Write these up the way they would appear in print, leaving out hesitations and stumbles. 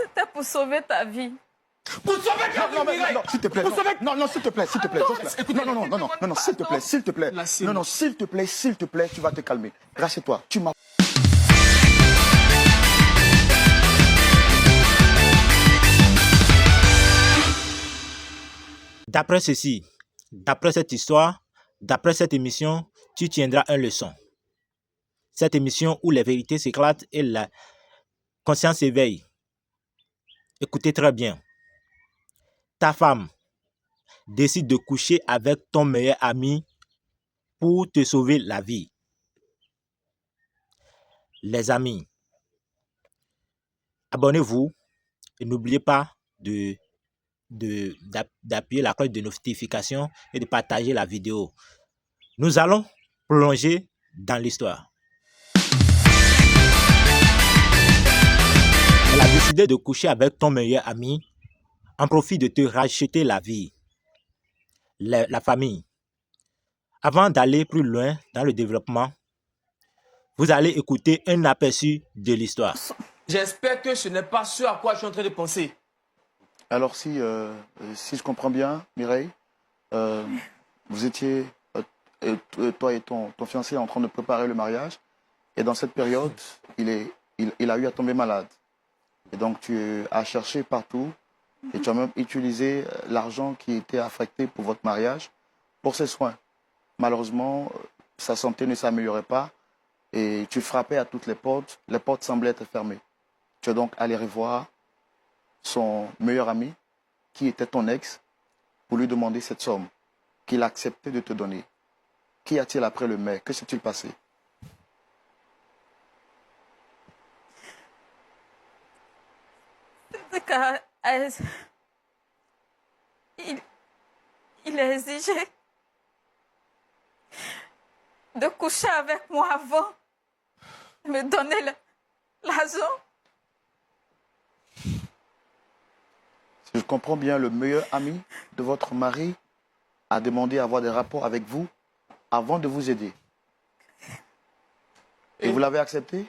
C'était pour sauver ta vie. Pour sauver ta vie, Mireille. Non, s'il te plaît. Non, s'il te plaît, s'il te plaît. Non, s'il te plaît, s'il te plaît. Non, s'il te plaît, tu vas te calmer. Rassieds-toi. Tu m'as... D'après ceci, d'après cette histoire, d'après cette émission, tu tiendras une leçon. Cette émission où les vérités s'éclatent et la conscience s'éveille. Écoutez très bien. Ta femme décide de coucher avec ton meilleur ami pour te sauver la vie. Les amis, abonnez-vous et n'oubliez pas d'appuyer la cloche de notification et de partager la vidéo. Nous allons plonger dans l'histoire. Elle a décidé de coucher avec ton meilleur ami en profit de te racheter la vie, la famille. Avant d'aller plus loin dans le développement, vous allez écouter un aperçu de l'histoire. J'espère que ce n'est pas ce à quoi je suis en train de penser. Alors si je comprends bien, Mireille, vous étiez, toi et ton fiancé, en train de préparer le mariage. Et dans cette période, il a eu à tomber malade. Et donc tu as cherché partout et tu as même utilisé l'argent qui était affecté pour votre mariage pour ses soins. Malheureusement, sa santé ne s'améliorait pas et tu frappais à toutes les portes semblaient être fermées. Tu es donc allé revoir son meilleur ami, qui était ton ex, pour lui demander cette somme qu'il a accepté de te donner. Qu'y a-t-il après le mai? Que s'est-il passé? Il a exigé de coucher avec moi avant de me donner l'argent. Si je comprends bien, le meilleur ami de votre mari a demandé à avoir des rapports avec vous avant de vous aider. Et vous l'avez accepté?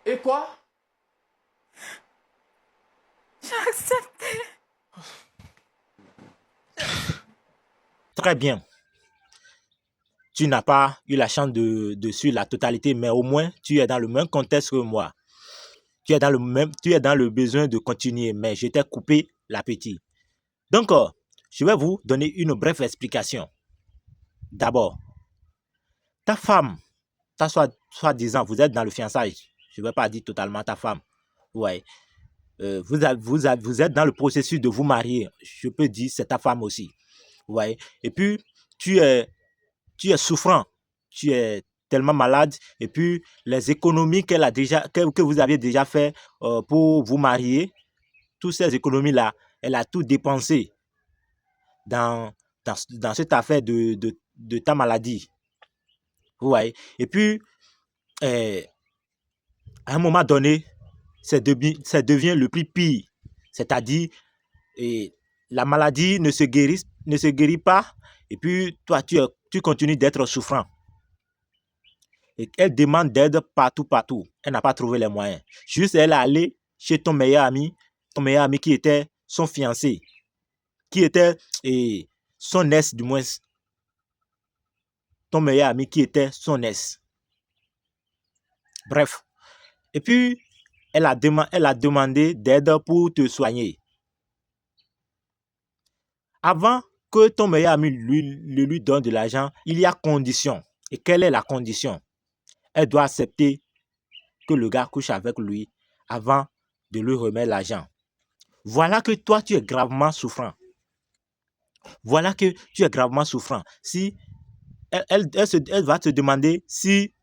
Et quoi? J'ai accepté. Très bien. Tu n'as pas eu la chance de suivre la totalité, mais au moins, tu es dans le même contexte que moi. Tu es dans le besoin de continuer, mais je t'ai coupé l'appétit. Donc, je vais vous donner une brève explication. D'abord, ta femme, soi-disant, vous êtes dans le fiançage. Je ne vais pas dire totalement ta femme. Ouais. Vous êtes dans le processus de vous marier. Je peux dire c'est ta femme aussi. Ouais. Et puis, tu es souffrant. Tu es tellement malade. Et puis, les économies que vous aviez déjà fait pour vous marier, toutes ces économies-là, elle a tout dépensé dans cette affaire de ta maladie. Ouais. Et puis, à un moment donné, ça devient le plus pire. C'est-à-dire, la maladie ne se guérit pas. Et puis, toi, tu continues d'être souffrant. Et elle demande d'aide partout. Elle n'a pas trouvé les moyens. Juste, elle est allée chez ton meilleur ami qui était son fiancé, qui était son ex du moins. Ton meilleur ami qui était son ex. Bref. Et puis, elle a demandé d'aide pour te soigner. Avant que ton meilleur ami lui donne de l'argent, il y a condition. Et quelle est la condition? Elle doit accepter que le gars couche avec lui avant de lui remettre l'argent. Voilà que toi, tu es gravement souffrant. Si elle va te demander si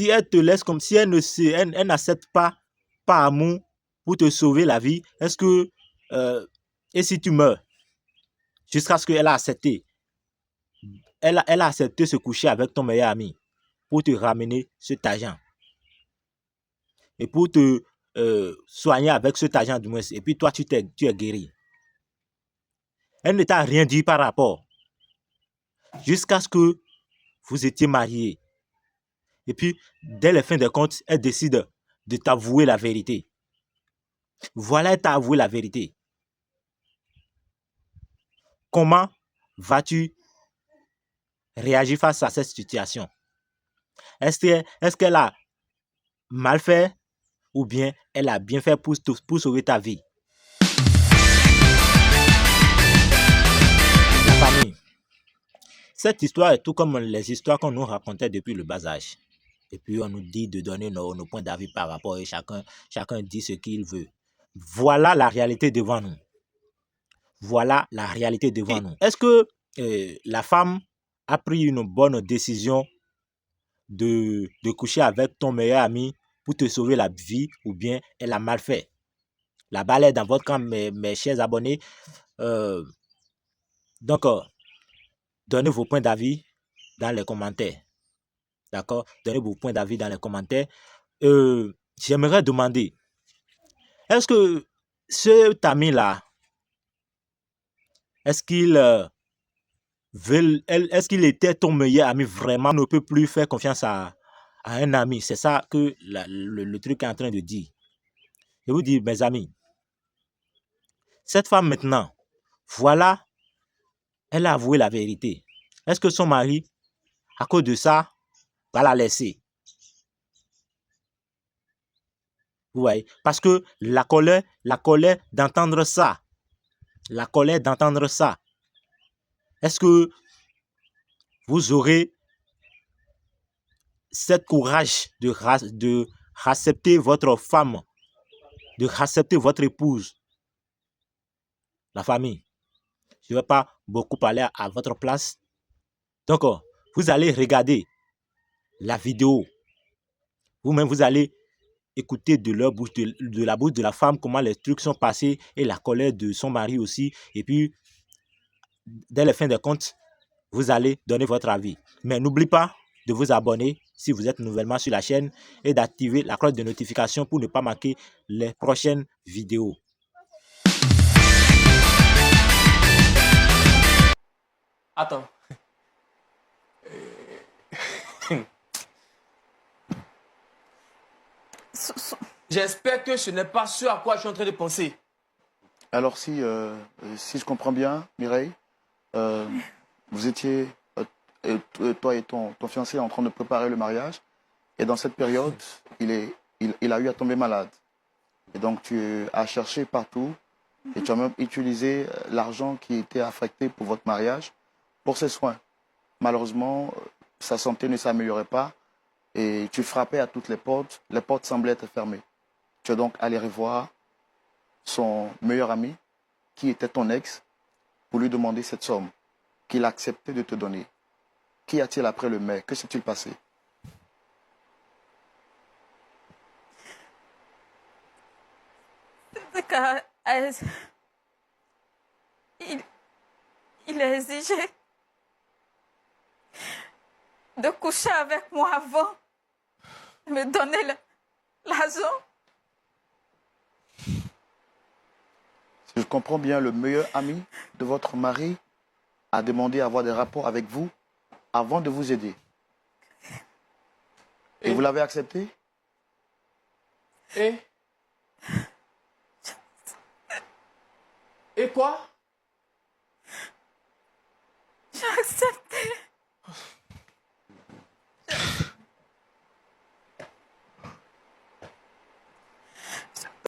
elle te laisse comme si elle n'accepte pas par amour pour te sauver la vie, est-ce que et si tu meurs, jusqu'à ce qu'elle a accepté, elle a accepté se coucher avec ton meilleur ami pour te ramener cet argent et pour te soigner avec cet argent du moins, et puis toi tu es guéri. Elle ne t'a rien dit par rapport jusqu'à ce que vous étiez mariés Et puis, dès la fin des comptes, elle décide de t'avouer la vérité. Voilà, elle t'a avoué la vérité. Comment vas-tu réagir face à cette situation? Est-ce qu'elle a mal fait ou bien elle a bien fait pour sauver ta vie? La famille. Cette histoire est tout comme les histoires qu'on nous racontait depuis le bas âge. Et puis on nous dit de donner nos points d'avis par rapport et chacun dit ce qu'il veut. Voilà la réalité devant nous. Voilà la réalité devant nous. Est-ce que la femme a pris une bonne décision de coucher avec ton meilleur ami pour te sauver la vie ou bien elle a mal fait? La balle est dans votre camp, mes chers abonnés. Donc, donnez vos points d'avis dans les commentaires. D'accord? Donnez vos points d'avis dans les commentaires. J'aimerais demander, est-ce que cet ami-là, est-ce qu'il était ton meilleur ami vraiment? On ne peut plus faire confiance à un ami. C'est ça que le truc est en train de dire. Je vous dis, mes amis, cette femme maintenant, voilà, elle a avoué la vérité. Est-ce que son mari, à cause de ça, va la laisser? Vous voyez? Parce que la colère d'entendre ça, est-ce que vous aurez cette courage de accepter votre femme, de accepter votre épouse? La famille, je ne vais pas beaucoup parler à votre place. Donc, vous allez regarder la vidéo. Vous-même, vous allez écouter de la bouche de la femme comment les trucs sont passés et la colère de son mari aussi. Et puis, dès la fin des comptes, vous allez donner votre avis. Mais n'oubliez pas de vous abonner si vous êtes nouvellement sur la chaîne et d'activer la cloche de notification pour ne pas manquer les prochaines vidéos. Attends. J'espère que ce n'est pas ce à quoi je suis en train de penser. Alors si je comprends bien, Mireille, vous étiez, toi et ton fiancé, en train de préparer le mariage. Et dans cette période, il a eu à tomber malade. Et donc tu as cherché partout et tu as même utilisé l'argent qui était affecté pour votre mariage pour ses soins. Malheureusement, sa santé ne s'améliorait pas et tu frappais à toutes les portes semblaient être fermées. Tu es donc allé revoir son meilleur ami, qui était ton ex, pour lui demander cette somme qu'il a accepté de te donner. Qu'y a-t-il après le mai? Que s'est-il passé? Il a exigé de coucher avec moi avant de me donner l'argent. Si je comprends bien, le meilleur ami de votre mari a demandé à avoir des rapports avec vous avant de vous aider. Et vous l'avez accepté? Et quoi? J'ai accepté.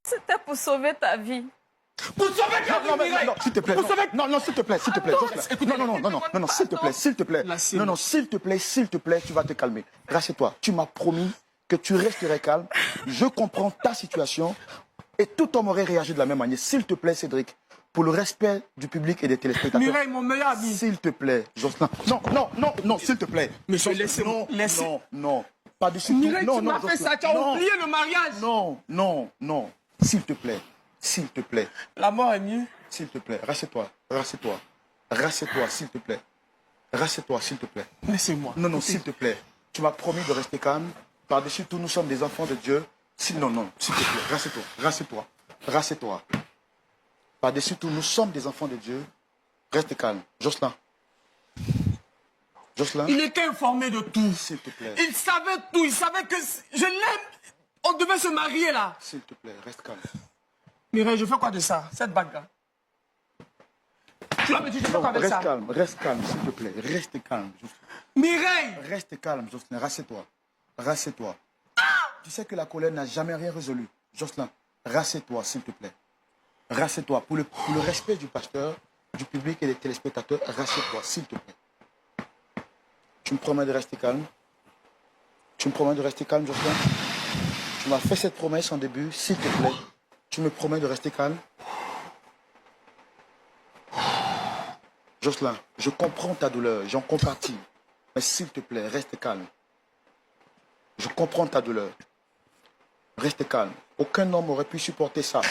C'était pour sauver ta vie. Pour sauver ta vie, Mireille! Non, s'il te plaît. Non, s'il te plaît, s'il te plaît. Non, s'il te plaît, s'il te plaît. Non, s'il te plaît, tu vas te calmer. Rassure-toi. Tu m'as promis que tu resterais calme. Je comprends ta situation et tout homme aurait réagi de la même manière. S'il te plaît, Cédric, pour le respect du public et des téléspectateurs. Mireille, mon meilleur ami. S'il te plaît, Jocelyn. Non, s'il te plaît. Monsieur, laissez-moi. Non. Pas du tout. Mireille, tu m'as fait ça, tu as oublié le mariage. Non. S'il te plaît. La mort est mieux. S'il te plaît, rassieds-toi, s'il te plaît. Rassieds-toi, s'il te plaît. Laissez-moi. Non, s'il te plaît. Tu m'as promis de rester calme. Par-dessus tout, nous sommes des enfants de Dieu. Non, s'il te plaît, rassieds-toi. Par-dessus tout, nous sommes des enfants de Dieu. Reste calme. Jocelyn, Jocelyn, Il était informé de tout. s'il te plaît. Il savait tout. Il savait que je l'aime. On devait se marier là. S'il te plaît, reste calme. Mireille, je fais quoi de ça? Cette bague-là? Tu vas me dire, je fais Non, quoi avec ça? reste calme, s'il te plaît. Reste calme. Mireille! Reste calme, Jocelyn. Rassieds-toi. Rassieds-toi. Tu sais que la colère n'a jamais rien résolu. Jocelyn, rassieds-toi, s'il te plaît. Rassieds-toi. Pour le respect du pasteur, du public et des téléspectateurs, rassieds-toi, s'il te plaît. Tu me promets de rester calme? Tu me promets de rester calme, Jocelyn? Tu m'as fait cette promesse en début, s'il te plaît. Tu me promets de rester calme? Jocelyn, je comprends ta douleur, j'en compatis. Mais s'il te plaît, reste calme. Je comprends ta douleur. Reste calme. Aucun homme aurait pu supporter ça.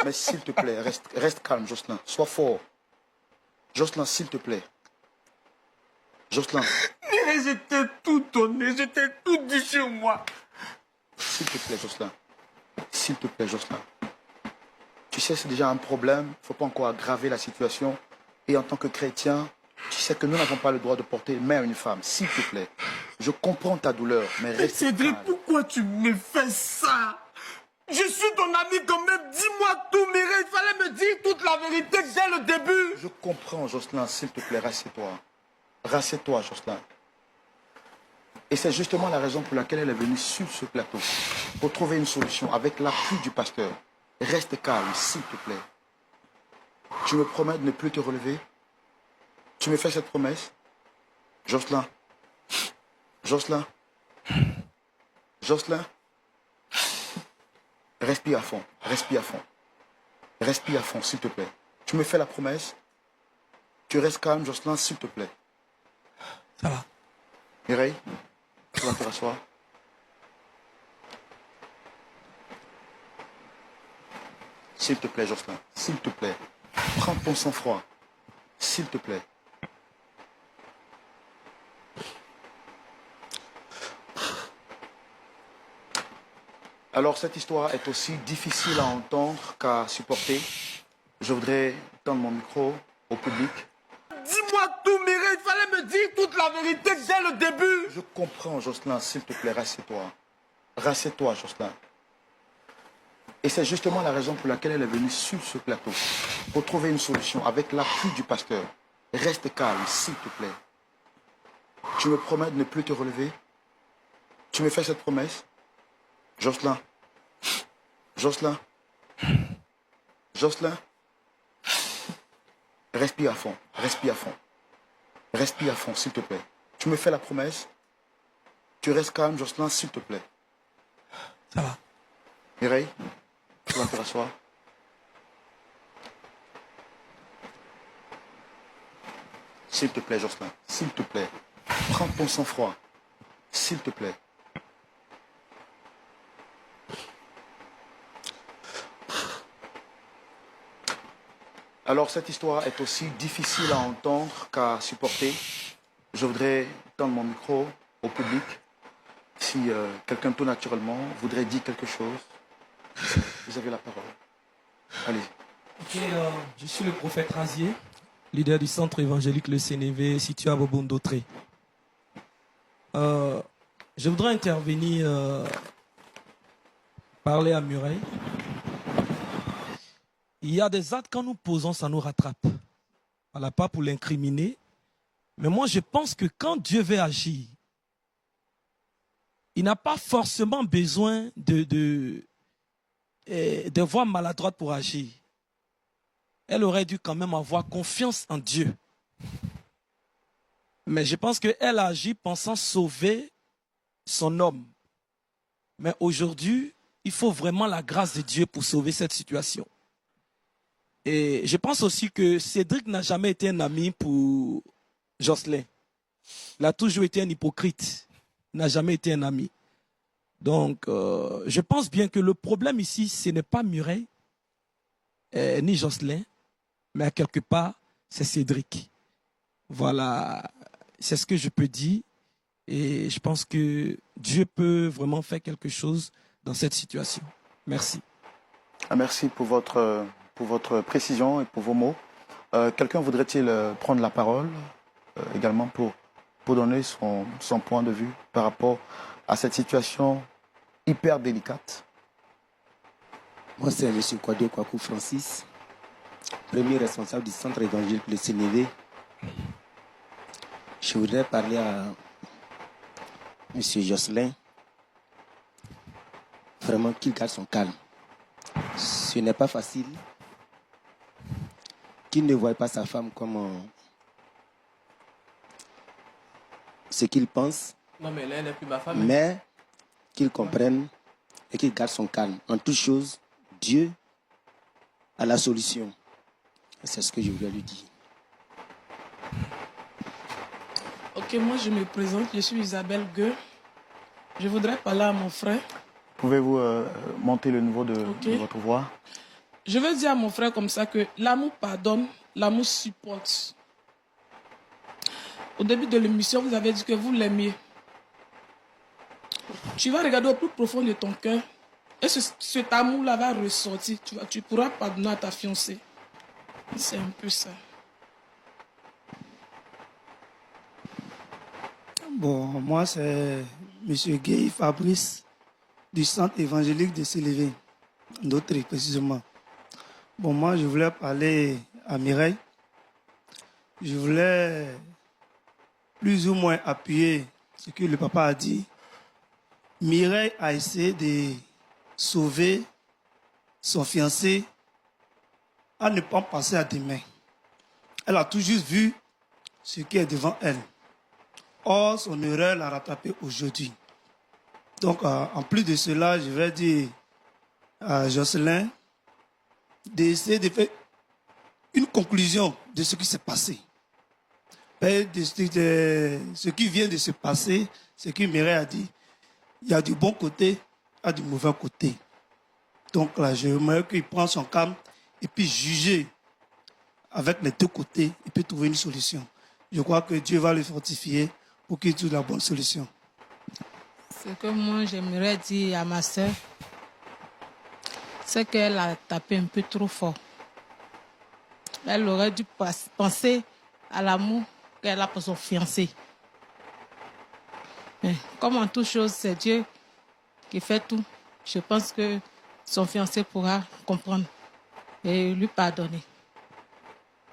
Mais s'il te plaît, reste calme, Jocelyn. Sois fort. Jocelyn, s'il te plaît. Jocelyn, Mireille, j'étais tout donné. J'étais tout dit sur moi. s'il te plaît, Jocelyn. S'il te plaît, Jocelyn. Tu sais, c'est déjà un problème. Il ne faut pas encore aggraver la situation. Et en tant que chrétien, tu sais que nous n'avons pas le droit de porter main à une femme. S'il te plaît. Je comprends ta douleur, mais reste Cédric, calme. pourquoi tu me fais ça? Je suis ton ami quand même. Dis-moi tout, Mireille. Il fallait me dire toute la vérité dès le début. Je comprends, Jocelyn. S'il te plaît, rassieds-toi. Rassieds-toi, Jocelyn. Et c'est justement la raison pour laquelle elle est venue sur ce plateau. Pour trouver une solution avec l'appui du pasteur. Reste calme, s'il te plaît. Tu me promets de ne plus te relever? Tu me fais cette promesse? Jocelyn. Jocelyn. Jocelyn. Respire à fond. Respire à fond. Respire à fond, s'il te plaît. Tu me fais la promesse? Tu restes calme, Jocelyn, s'il te plaît. Ça va. Mireille, tu vas te rasseoir. S'il te plaît, Jocelyn, s'il te plaît. Prends ton sang-froid. S'il te plaît. Alors, cette histoire est aussi difficile à entendre qu'à supporter. Je voudrais tendre mon micro au public. Dis-moi tout, Mireille. Il fallait me dire toute la vérité dès le début. Je comprends, Jocelyn, s'il te plaît, rassieds-toi. Rassieds-toi, Jocelyn. Et c'est justement la raison pour laquelle elle est venue sur ce plateau. Pour trouver une solution avec l'appui du pasteur. Reste calme, s'il te plaît. Tu me promets de ne plus te relever? Tu me fais cette promesse? Jocelyn. Jocelyn. Jocelyn. Respire à fond. Respire à fond. Respire à fond, s'il te plaît. Tu me fais la promesse? Tu restes calme, Jocelyn, s'il te plaît. Ça va. Mireille, tu vas te rasseoir. S'il te plaît, Jocelyn, s'il te plaît. Prends ton sang-froid. S'il te plaît. Alors, cette histoire est aussi difficile à entendre qu'à supporter. Je voudrais tendre mon micro au public. Si quelqu'un tout naturellement voudrait dire quelque chose, vous avez la parole. Allez. Ok, je suis le prophète Razier, leader du centre évangélique Le CNV situé à Bobondotré. Je voudrais intervenir, parler à Mireille. Il y a des actes, quand nous posons, ça nous rattrape. Voilà, pas pour l'incriminer. Mais moi, je pense que quand Dieu veut agir, il n'a pas forcément besoin de voix maladroite pour agir. Elle aurait dû quand même avoir confiance en Dieu. Mais je pense qu'elle a agi pensant sauver son homme. Mais aujourd'hui, il faut vraiment la grâce de Dieu pour sauver cette situation. Et je pense aussi que Cédric n'a jamais été un ami pour Jocelyn. Il a toujours été un hypocrite. Il n'a jamais été un ami. Donc, je pense bien que le problème ici, ce n'est pas Mireille, ni Jocelyn, mais à quelque part, c'est Cédric. Voilà, c'est ce que je peux dire. Et je pense que Dieu peut vraiment faire quelque chose dans cette situation. Merci. Merci pour votre précision et pour vos mots. Quelqu'un voudrait-il prendre la parole également pour donner son point de vue par rapport à cette situation hyper délicate. Moi, c'est M. Kwadwo Kwaku Francis, premier responsable du centre évangélique de Sénévé. Je voudrais parler à M. Jocelyn, vraiment qu'il garde son calme. Ce n'est pas facile qu'il ne voie pas sa femme comme ce qu'il pense, Non, mais là, elle n'est plus ma femme. mais qu'il comprenne et qu'il garde son calme. En toute chose, Dieu a la solution. C'est ce que je voulais lui dire. Ok, moi je me présente, je suis Isabelle Gueux. Je voudrais parler à mon frère. Pouvez-vous monter le niveau de votre voix? Je veux dire à mon frère comme ça que l'amour pardonne, l'amour supporte. Au début de l'émission, vous avez dit que vous l'aimiez. Tu vas regarder au plus profond de ton cœur et cet amour-là va ressortir. Tu pourras pardonner à ta fiancée. C'est un peu ça. Bon, moi, c'est M. Guy Fabrice du centre évangélique de Sélévé, d'autres précisément. Bon, moi, je voulais parler à Mireille. Je voulais plus ou moins appuyer ce que le papa a dit. Mireille a essayé de sauver son fiancé à ne pas passer à demain. Elle a tout juste vu ce qui est devant elle. Or, son erreur l'a rattrapé aujourd'hui. Donc, en plus de cela, je vais dire à Jocelyn d'essayer de faire une conclusion de ce qui s'est passé. De ce qui vient de se passer, ce que Mireille a dit, il y a du bon côté, il y a du mauvais côté. Donc là, j'aimerais qu'il prenne son calme et puis juger avec les deux côtés et puis trouver une solution. Je crois que Dieu va le fortifier pour qu'il trouve la bonne solution. Ce que moi j'aimerais dire à ma soeur, c'est qu'elle a tapé un peu trop fort. Elle aurait dû penser à l'amour qu'elle a pour son fiancé. Mais comme en toute chose, c'est Dieu qui fait tout. Je pense que son fiancé pourra comprendre et lui pardonner.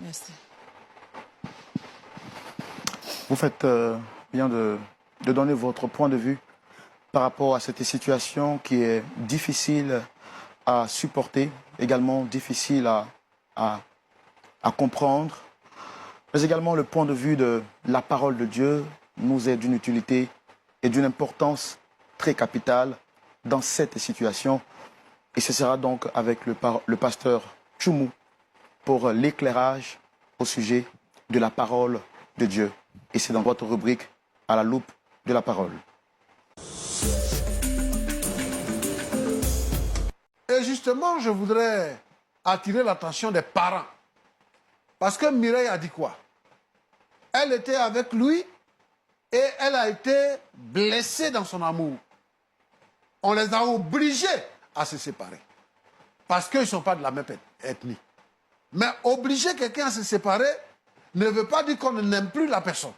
Merci. Vous faites bien de donner votre point de vue par rapport à cette situation qui est difficile à supporter, également difficile à comprendre, mais également le point de vue de la parole de Dieu nous est d'une utilité et d'une importance très capitale dans cette situation. Et ce sera donc avec le pasteur Tchoumou pour l'éclairage au sujet de la parole de Dieu. Et c'est dans votre rubrique à la loupe de la parole. Et justement, je voudrais attirer l'attention des parents. Parce que Mireille a dit quoi? Elle était avec lui et elle a été blessée dans son amour. On les a obligés à se séparer. Parce qu'ils ne sont pas de la même ethnie. Mais obliger quelqu'un à se séparer ne veut pas dire qu'on n'aime plus la personne.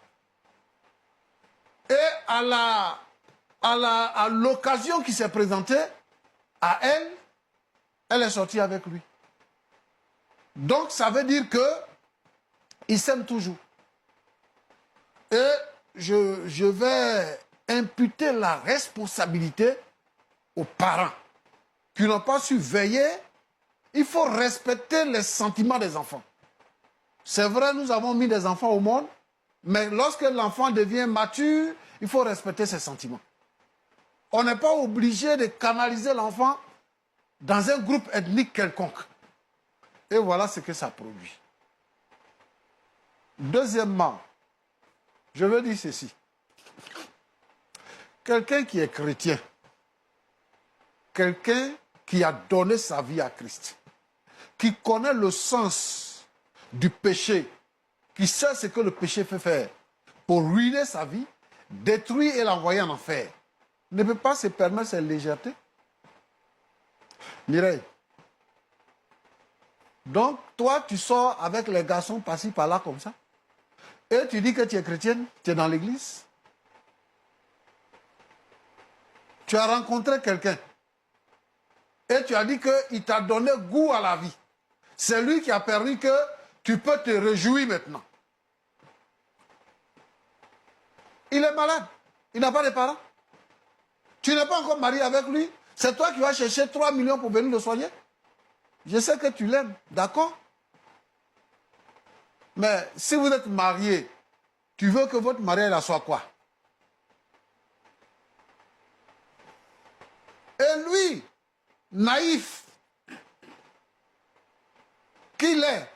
Et à l'occasion qui s'est présentée, à elle, elle est sortie avec lui. Donc ça veut dire qu'ils s'aiment toujours. Et je vais imputer la responsabilité aux parents qui n'ont pas su veiller. Il faut respecter les sentiments des enfants. C'est vrai, nous avons mis des enfants au monde, mais lorsque l'enfant devient mature, il faut respecter ses sentiments. On n'est pas obligé de canaliser l'enfant dans un groupe ethnique quelconque. Et voilà ce que ça produit. Deuxièmement, je veux dire ceci. Quelqu'un qui est chrétien, quelqu'un qui a donné sa vie à Christ, qui connaît le sens du péché, qui sait ce que le péché fait faire pour ruiner sa vie, détruire et l'envoyer en enfer, ne peut pas se permettre cette légèreté. Mireille, donc toi tu sors avec les garçons par-ci par-là comme ça, Et tu dis que tu es chrétienne, tu es dans l'église. Tu as rencontré quelqu'un. Et tu as dit qu'il t'a donné goût à la vie. C'est lui qui a permis que tu peux te réjouir maintenant. Il est malade. Il n'a pas de parents. Tu n'es pas encore marié avec lui. C'est toi qui vas chercher 3 millions pour venir le soigner. Je sais que tu l'aimes, d'accord? Mais si vous êtes marié, tu veux que votre mariage soit quoi? Et lui, naïf qu'il est,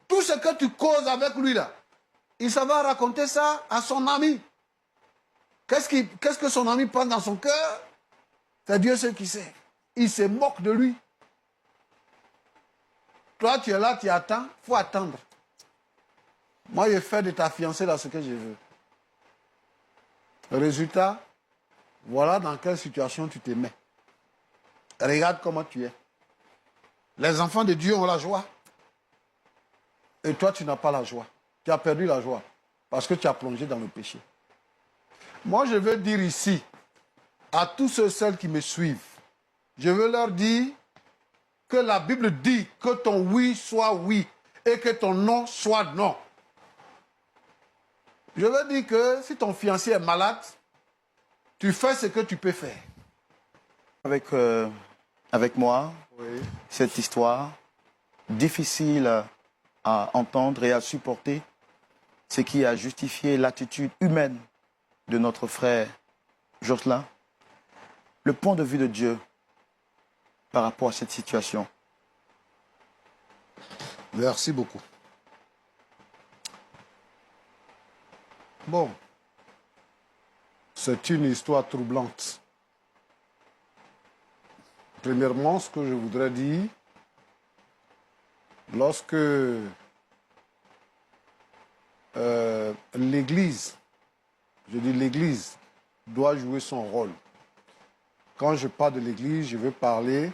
tout ce que tu causes avec lui là, il s'en va raconter ça à son ami. Qu'est-ce que son ami pense dans son cœur? C'est Dieu seul qui sait. Il se moque de lui. Toi, tu es là, tu attends, il faut attendre. Moi, je fais de ta fiancée là ce que je veux. Résultat, voilà dans quelle situation tu te mets. Regarde comment tu es. Les enfants de Dieu ont la joie. Et toi, tu n'as pas la joie. Tu as perdu la joie. Parce que tu as plongé dans le péché. Moi, je veux dire ici, à tous ceux qui me suivent, je veux leur dire que la Bible dit que ton oui soit oui et que ton non soit non. Je veux dire que si ton fiancé est malade, tu fais ce que tu peux faire. Avec moi, Oui. cette histoire difficile à entendre et à supporter, ce qui a justifié l'attitude humaine de notre frère Jocelyn, le point de vue de Dieu par rapport à cette situation. Merci beaucoup. Bon, c'est une histoire troublante. Premièrement, ce que je voudrais dire, lorsque l'Église, je dis l'Église, doit jouer son rôle. Quand je parle de l'Église, je veux parler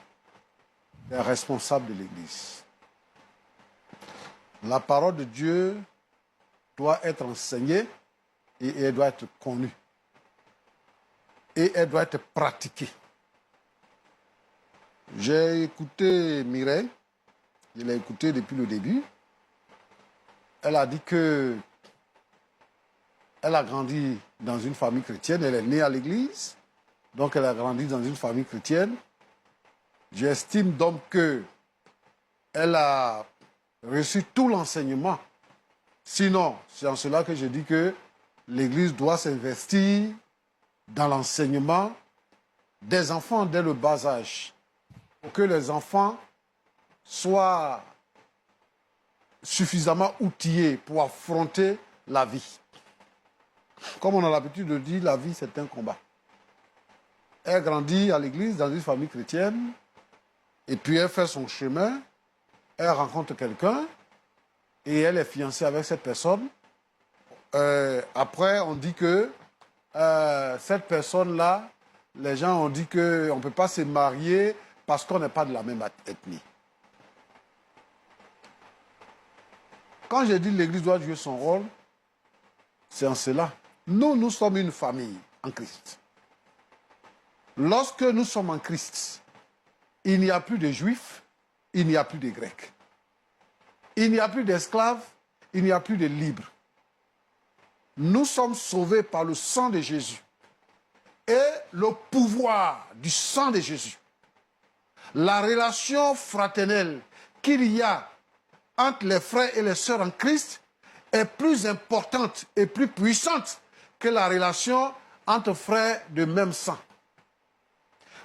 des responsables de l'Église. La parole de Dieu doit être enseignée et elle doit être connue. Et elle doit être pratiquée. J'ai écouté Mireille, je l'ai écoutée depuis le début. Elle a dit que elle a grandi dans une famille chrétienne, elle est née à l'église, donc elle a grandi dans une famille chrétienne. J'estime donc qu'elle a reçu tout l'enseignement. Sinon, c'est en cela que je dis que l'église doit s'investir dans l'enseignement des enfants dès le bas âge, pour que les enfants soient suffisamment outillés pour affronter la vie. Comme on a l'habitude de dire, la vie c'est un combat. Elle grandit à l'église dans une famille chrétienne, et puis elle fait son chemin, elle rencontre quelqu'un, et elle est fiancée avec cette personne. Après, on dit que cette personne-là, les gens ont dit qu'on ne peut pas se marier parce qu'on n'est pas de la même ethnie. Quand j'ai dit que l'Église doit jouer son rôle, c'est en cela. Nous sommes une famille en Christ. Lorsque nous sommes en Christ, il n'y a plus de Juifs, il n'y a plus de Grecs. Il n'y a plus d'esclaves, il n'y a plus de libres. Nous sommes sauvés par le sang de Jésus et le pouvoir du sang de Jésus. La relation fraternelle qu'il y a entre les frères et les sœurs en Christ est plus importante et plus puissante que la relation entre frères de même sang.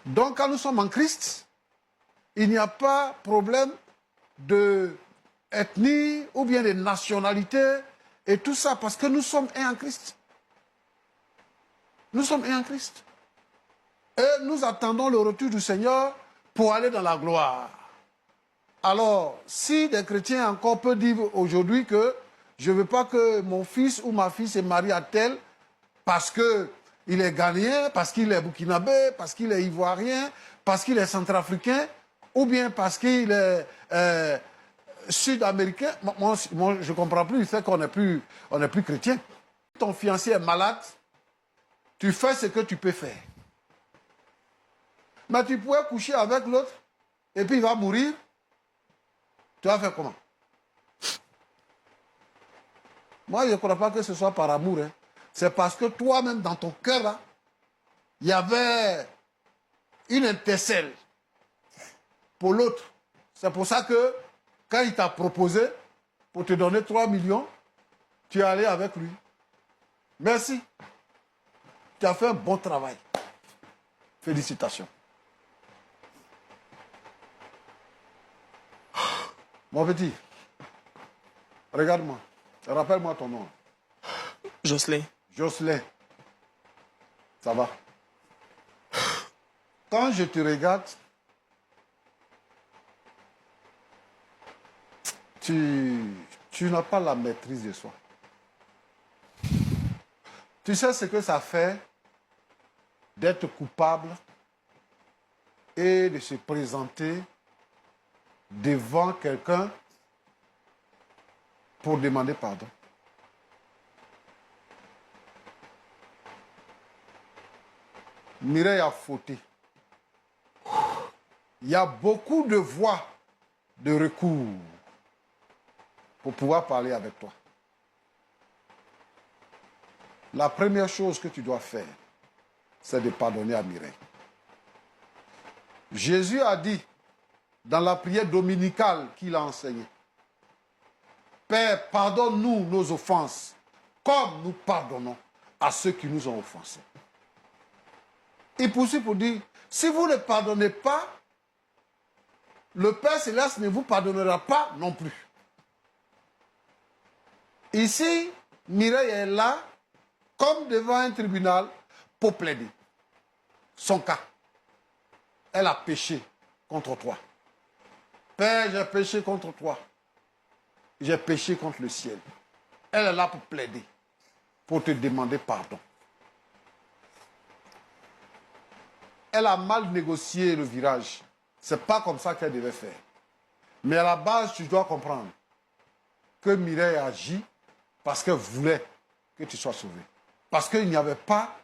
Donc quand nous sommes en Christ, il n'y a pas problème d'ethnie ou bien de nationalité et tout ça parce que nous sommes un en Christ. Nous sommes un en Christ. Et nous attendons le retour du Seigneur pour aller dans la gloire. Alors, si des chrétiens encore peuvent dire aujourd'hui que je ne veux pas que mon fils ou ma fille se marie à tel parce qu'il est ghanéen, parce qu'il est burkinabé, parce qu'il est ivoirien, parce qu'il est centrafricain, ou bien parce qu'il est sud-américain, moi, je ne comprends plus, c'est qu'on n'est plus chrétien. Ton fiancé est malade, tu fais ce que tu peux faire. Mais tu pourrais coucher avec l'autre, et puis il va mourir. Tu vas faire comment? Moi, je ne crois pas que ce soit par amour. Hein. C'est parce que toi-même, dans ton cœur, là, il y avait une intercelle pour l'autre. C'est pour ça que, quand il t'a proposé pour te donner 3 millions, tu es allé avec lui. Merci. Tu as fait un bon travail. Félicitations. Mon petit, regarde-moi. Rappelle-moi ton nom. Jocelyn. Jocelyn. Ça va? Quand je te regarde, tu n'as pas la maîtrise de soi. Tu sais ce que ça fait d'être coupable et de se présenter devant quelqu'un pour demander pardon. Mireille a fauté. Il y a beaucoup de voies de recours pour pouvoir parler avec toi. La première chose que tu dois faire, c'est de pardonner à Mireille. Jésus a dit, dans la prière dominicale qu'il a enseignée, Père, pardonne-nous nos offenses, comme nous pardonnons à ceux qui nous ont offensés. Il poursuit pour dire, si vous ne pardonnez pas, le Père Céleste ne vous pardonnera pas non plus. Ici, Mireille est là, comme devant un tribunal, pour plaider son cas. Elle a péché contre toi. Père, j'ai péché contre toi. J'ai péché contre le ciel. Elle est là pour plaider, pour te demander pardon. Elle a mal négocié le virage. Ce n'est pas comme ça qu'elle devait faire. Mais à la base, tu dois comprendre que Mireille a agi parce qu'elle voulait que tu sois sauvé. Parce qu'il n'y avait pas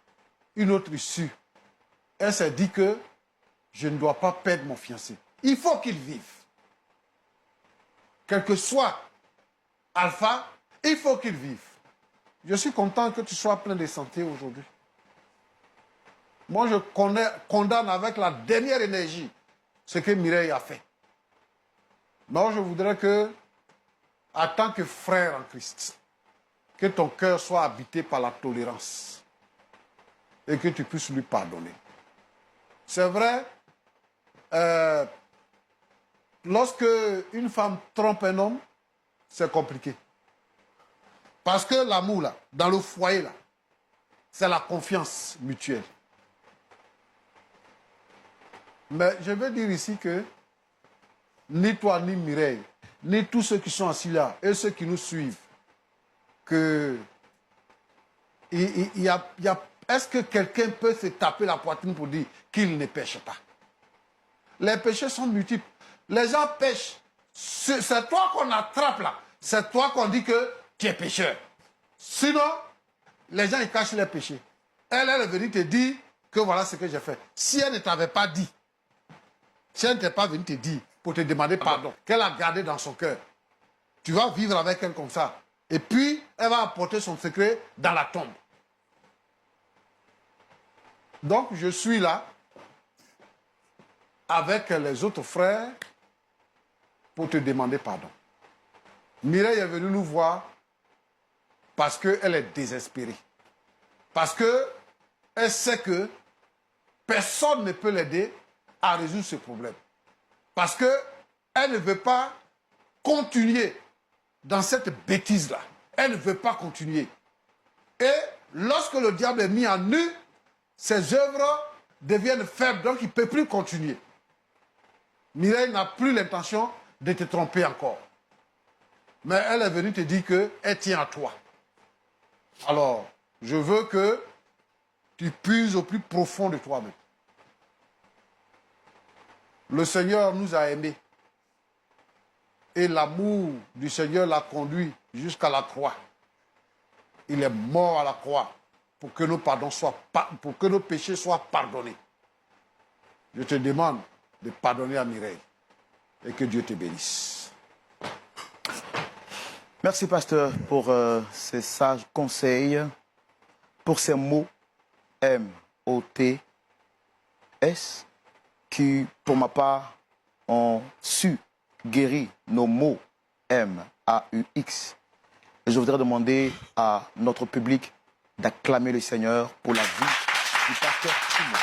une autre issue. Elle s'est dit que je ne dois pas perdre mon fiancé. Il faut qu'il vive. Quel que soit Alpha, il faut qu'il vive. Je suis content que tu sois plein de santé aujourd'hui. Moi, je condamne avec la dernière énergie ce que Mireille a fait. Moi, je voudrais que, en tant que frère en Christ, que ton cœur soit habité par la tolérance et que tu puisses lui pardonner. C'est vrai, lorsque une femme trompe un homme, c'est compliqué. Parce que l'amour, là, dans le foyer, là, c'est la confiance mutuelle. Mais je veux dire ici que ni toi, ni Mireille, ni tous ceux qui sont assis là et ceux qui nous suivent, que est-ce que quelqu'un peut se taper la poitrine pour dire qu'il ne pêche pas? Les péchés sont multiples. Les gens pêchent. C'est toi qu'on attrape là. C'est toi qu'on dit que tu es pécheur. Sinon, les gens ils cachent les péchés. Elle est venue te dire que voilà ce que j'ai fait. Si elle ne t'avait pas dit, si elle n'était pas venue te dire pour te demander pardon, qu'elle a gardé dans son cœur, tu vas vivre avec elle comme ça. Et puis, elle va apporter son secret dans la tombe. Donc, je suis là avec les autres frères pour te demander pardon. Mireille est venue nous voir parce qu'elle est désespérée. Parce qu'elle sait que personne ne peut l'aider à résoudre ce problème. Parce qu'elle ne veut pas continuer dans cette bêtise-là. Elle ne veut pas continuer. Et lorsque le diable est mis en nu, ses œuvres deviennent faibles, donc il ne peut plus continuer. Mireille n'a plus l'intention de te tromper encore. Mais elle est venue te dire qu'elle tient à toi. Alors, je veux que tu puises au plus profond de toi-même. Le Seigneur nous a aimés. Et l'amour du Seigneur l'a conduit jusqu'à la croix. Il est mort à la croix pour que pour que nos péchés soient pardonnés. Je te demande de pardonner à Mireille et que Dieu te bénisse. Merci, pasteur, pour ces sages conseils, pour ces mots M-O-T-S qui, pour ma part, ont su guérir nos mots M-A-U-X. Et je voudrais demander à notre public d'acclamer le Seigneur pour la vie du pasteur Timo.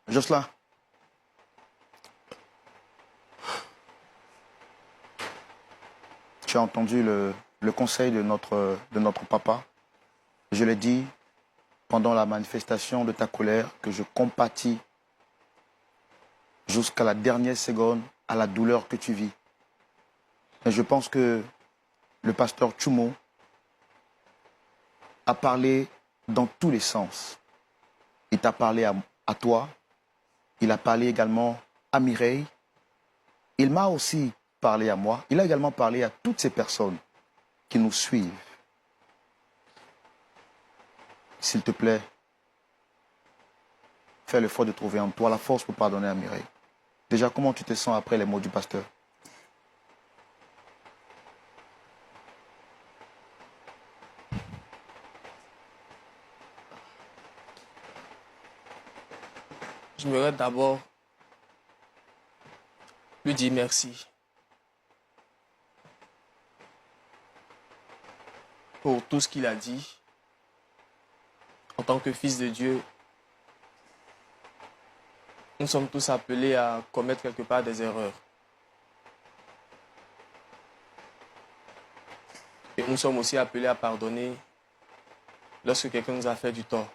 Jocelyn. Tu as entendu le conseil de notre papa. Je l'ai dit pendant la manifestation de ta colère que je compatis jusqu'à la dernière seconde à la douleur que tu vis. Et je pense que le pasteur Tchoumo a parlé dans tous les sens. Il t'a parlé à toi, il a parlé également à Mireille, il m'a aussi parlé à moi, il a également parlé à toutes ces personnes qui nous suivent. S'il te plaît, fais l'effort de trouver en toi la force pour pardonner à Mireille. Déjà, comment tu te sens après les mots du pasteur? J'aimerais d'abord lui dire merci pour tout ce qu'il a dit. En tant que fils de Dieu, nous sommes tous appelés à commettre quelque part des erreurs. Et nous sommes aussi appelés à pardonner lorsque quelqu'un nous a fait du tort.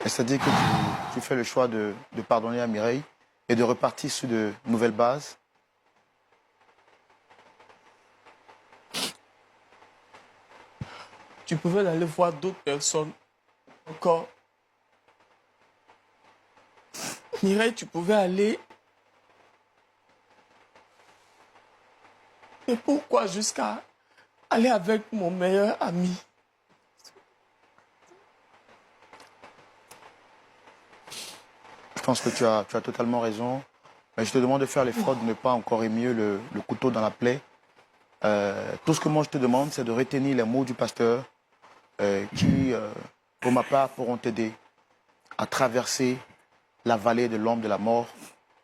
C'est-à-dire que tu fais le choix de pardonner à Mireille et de repartir sur de nouvelles bases. Tu pouvais aller voir d'autres personnes encore. Mireille, tu pouvais aller. Mais pourquoi jusqu'à aller avec mon meilleur ami? Je pense que tu as totalement raison. Mais je te demande de faire l'effort de ne pas encore émuer le couteau dans la plaie. Tout ce que moi je te demande, c'est de retenir les mots du pasteur qui, pour ma part, pourront t'aider à traverser la vallée de l'ombre de la mort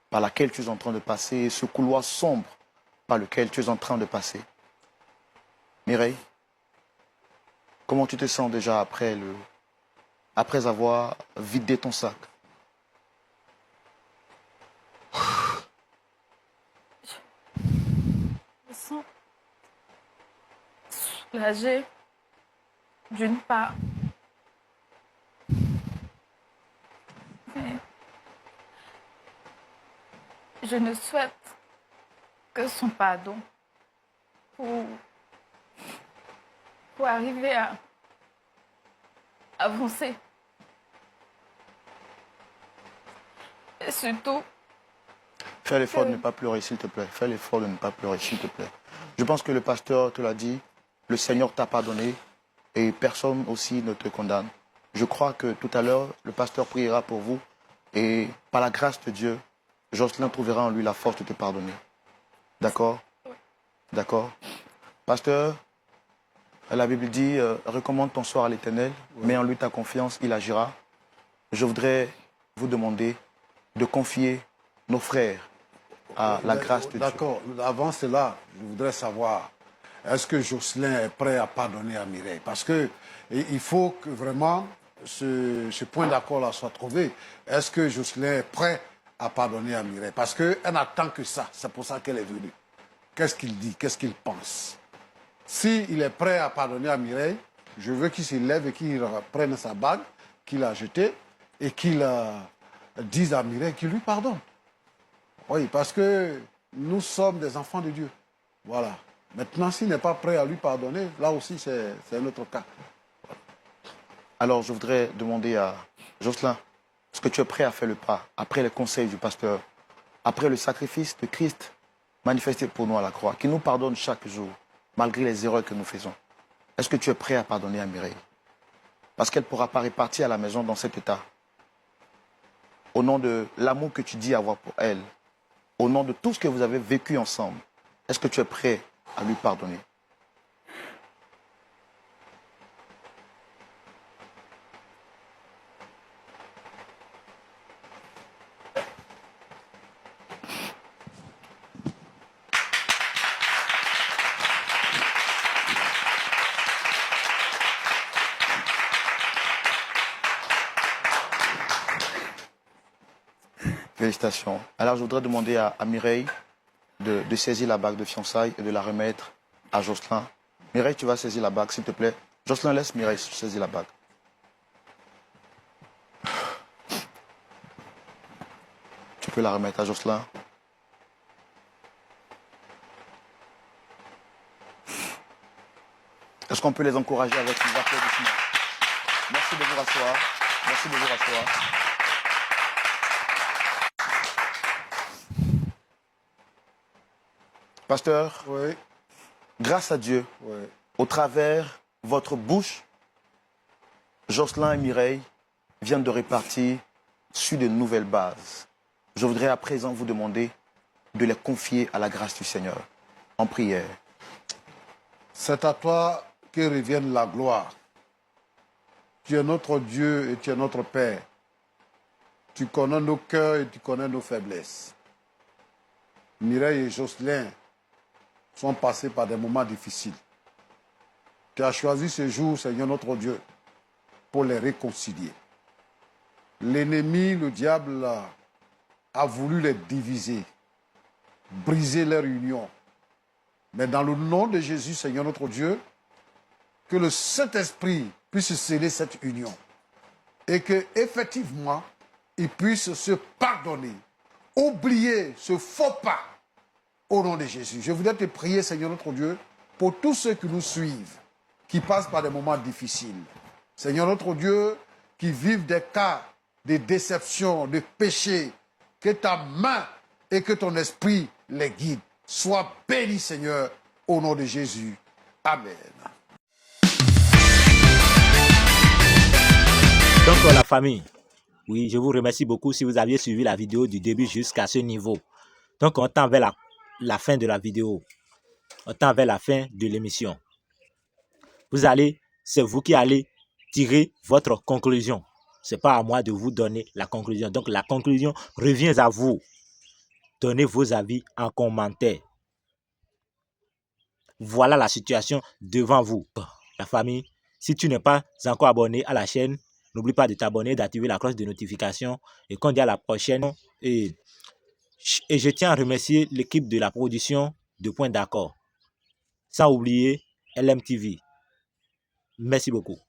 par laquelle tu es en train de passer et ce couloir sombre par lequel tu es en train de passer. Mireille, comment tu te sens déjà après avoir vidé ton sac? Je me sens soulagée, d'une part. Mais je ne souhaite que son pardon pour arriver à avancer. Et surtout, Fais l'effort de ne pas pleurer, s'il te plaît. Fais l'effort de ne pas pleurer, s'il te plaît. Je pense que le pasteur te l'a dit, le Seigneur t'a pardonné et personne aussi ne te condamne. Je crois que tout à l'heure, le pasteur priera pour vous et par la grâce de Dieu, Jocelyn trouvera en lui la force de te pardonner. D'accord? D'accord? Pasteur, la Bible dit, recommande ton sort à l'Éternel, mets en lui ta confiance, il agira. Je voudrais vous demander de confier nos frères à la grâce de Dieu. D'accord. Avant cela, je voudrais savoir, est-ce que Jocelyn est prêt à pardonner à Mireille? Parce que il faut que vraiment ce point d'accord-là soit trouvé. Est-ce que Jocelyn est prêt à pardonner à Mireille? Parce qu'elle n'attend que ça. C'est pour ça qu'elle est venue. Qu'est-ce qu'il dit? Qu'est-ce qu'il pense? S'il est prêt à pardonner à Mireille, je veux qu'il se lève et qu'il prenne sa bague qu'il a jetée et qu'il dise à Mireille qu'il lui pardonne. Oui, parce que nous sommes des enfants de Dieu. Voilà. Maintenant, s'il n'est pas prêt à lui pardonner, là aussi, c'est un autre cas. Alors, je voudrais demander à Jocelyn, est-ce que tu es prêt à faire le pas, après les conseils du pasteur, après le sacrifice de Christ manifesté pour nous à la croix, qui nous pardonne chaque jour, malgré les erreurs que nous faisons? Est-ce que tu es prêt à pardonner à Mireille? Parce qu'elle ne pourra pas repartir à la maison dans cet état. Au nom de l'amour que tu dis avoir pour elle, au nom de tout ce que vous avez vécu ensemble, est-ce que tu es prêt à lui pardonner? Félicitations. Alors, je voudrais demander à Mireille de saisir la bague de fiançailles et de la remettre à Jocelyn. Mireille, tu vas saisir la bague, s'il te plaît. Jocelyn, laisse Mireille saisir la bague. Tu peux la remettre à Jocelyn. Est-ce qu'on peut les encourager avec des applaudissements? Merci de vous rasseoir. Merci de vous rasseoir. Pasteur, Oui, grâce à Dieu, oui. au travers votre bouche, Jocelyn et Mireille viennent de repartir sur de nouvelles bases. Je voudrais à présent vous demander de les confier à la grâce du Seigneur en prière. C'est à toi que revienne la gloire. Tu es notre Dieu et tu es notre Père. Tu connais nos cœurs et tu connais nos faiblesses. Mireille et Jocelyn sont passés par des moments difficiles. Tu as choisi ce jour, Seigneur notre Dieu, pour les réconcilier. L'ennemi, le diable, a voulu les diviser, briser leur union. Mais dans le nom de Jésus, Seigneur notre Dieu, que le Saint-Esprit puisse sceller cette union et que effectivement, ils puissent se pardonner, oublier ce faux pas au nom de Jésus. Je voudrais te prier, Seigneur notre Dieu, pour tous ceux qui nous suivent, qui passent par des moments difficiles. Seigneur notre Dieu, qui vivent des cas de déception, de péché, que ta main et que ton esprit les guide. Sois béni, Seigneur, au nom de Jésus. Amen. Donc, la famille, oui, je vous remercie beaucoup si vous aviez suivi la vidéo du début jusqu'à ce niveau. Donc, on tend vers la fin de la vidéo. On tend vers la fin de l'émission. C'est vous qui allez tirer votre conclusion. Ce n'est pas à moi de vous donner la conclusion. Donc, la conclusion revient à vous. Donnez vos avis en commentaire. Voilà la situation devant vous. La famille, si tu n'es pas encore abonné à la chaîne, n'oublie pas de t'abonner, d'activer la cloche de notification et qu'on dit à la prochaine. Et je tiens à remercier l'équipe de la production de Point d'accord. Sans oublier LMTV. Merci beaucoup.